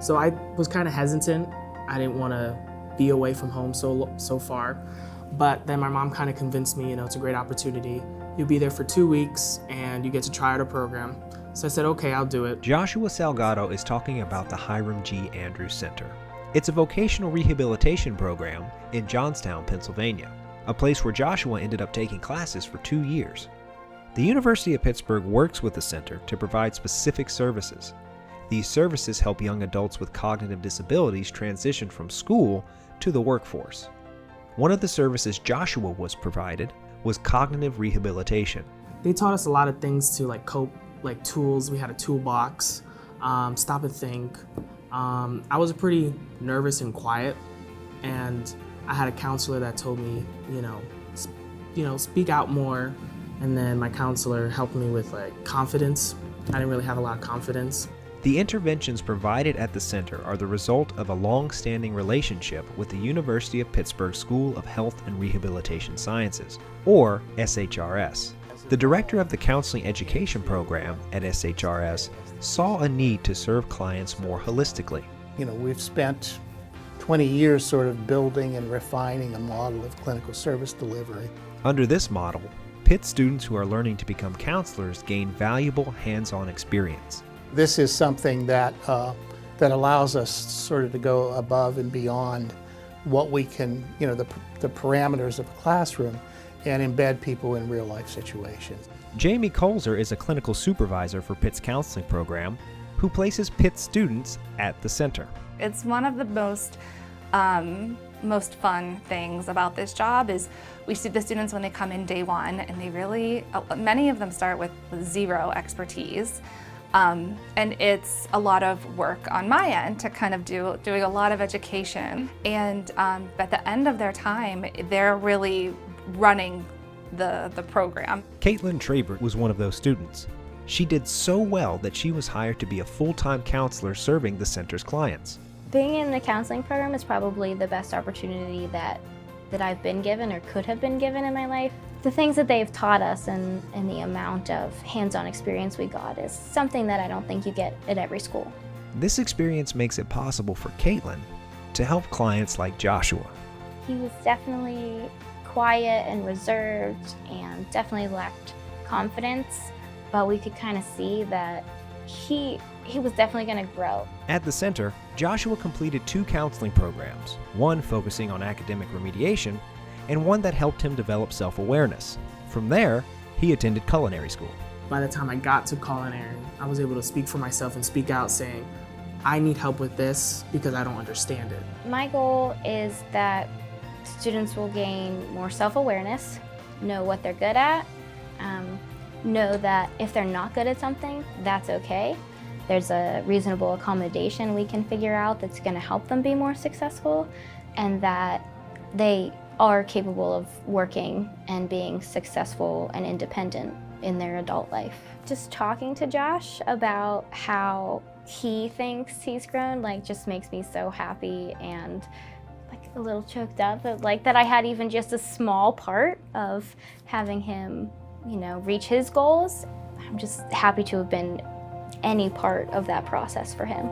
So I was kind of hesitant. I didn't want to be away from home so far. But then my mom kind of convinced me, it's a great opportunity. You'll be there for 2 weeks and you get to try out a program. So I said, okay, I'll do it. Joshua Salgado is talking about the Hiram G. Andrews Center. It's a vocational rehabilitation program in Johnstown, Pennsylvania, a place where Joshua ended up taking classes for 2 years. The University of Pittsburgh works with the center to provide specific services. These services help young adults with cognitive disabilities transition from school to the workforce. One of the services Joshua was provided was cognitive rehabilitation. They taught us a lot of things to cope, tools. We had a toolbox, stop and think. I was pretty nervous and quiet, and I had a counselor that told me, speak out more. And then my counselor helped me with confidence. I didn't really have a lot of confidence. The interventions provided at the center are the result of a long-standing relationship with the University of Pittsburgh School of Health and Rehabilitation Sciences, or SHRS. The director of the Counseling Education Program at SHRS saw a need to serve clients more holistically. We've spent 20 years sort of building and refining a model of clinical service delivery. Under this model, Pitt students who are learning to become counselors gain valuable hands-on experience. This is something that allows us sort of to go above and beyond what we can, the parameters of a classroom, and embed people in real life situations. Jamie Kulzer is a clinical supervisor for Pitt's counseling program who places Pitt students at the center. It's one of the most fun things about this job is we see the students when they come in day one, and many of them start with zero expertise. And it's a lot of work on my end to kind of doing a lot of education. And at the end of their time, they're really running the program. Caitlin Trabert was one of those students. She did so well that she was hired to be a full-time counselor serving the center's clients. Being in the counseling program is probably the best opportunity that I've been given or could have been given in my life. The things that they've taught us and the amount of hands-on experience we got is something that I don't think you get at every school. This experience makes it possible for Caitlin to help clients like Joshua. He was definitely quiet and reserved and definitely lacked confidence, but we could kind of see that he was definitely going to grow. At the center, Joshua completed 2 counseling programs, one focusing on academic remediation and one that helped him develop self-awareness. From there, he attended culinary school. By the time I got to Culinary, I was able to speak for myself and speak out saying, I need help with this because I don't understand it. My goal is that students will gain more self-awareness, know what they're good at, know that if they're not good at something, that's okay. There's a reasonable accommodation we can figure out that's going to help them be more successful, and that they are capable of working and being successful and independent in their adult life. Just talking to Josh about how he thinks he's grown just makes me so happy and a little choked up, but that I had even just a small part of having him, reach his goals. I'm just happy to have been any part of that process for him.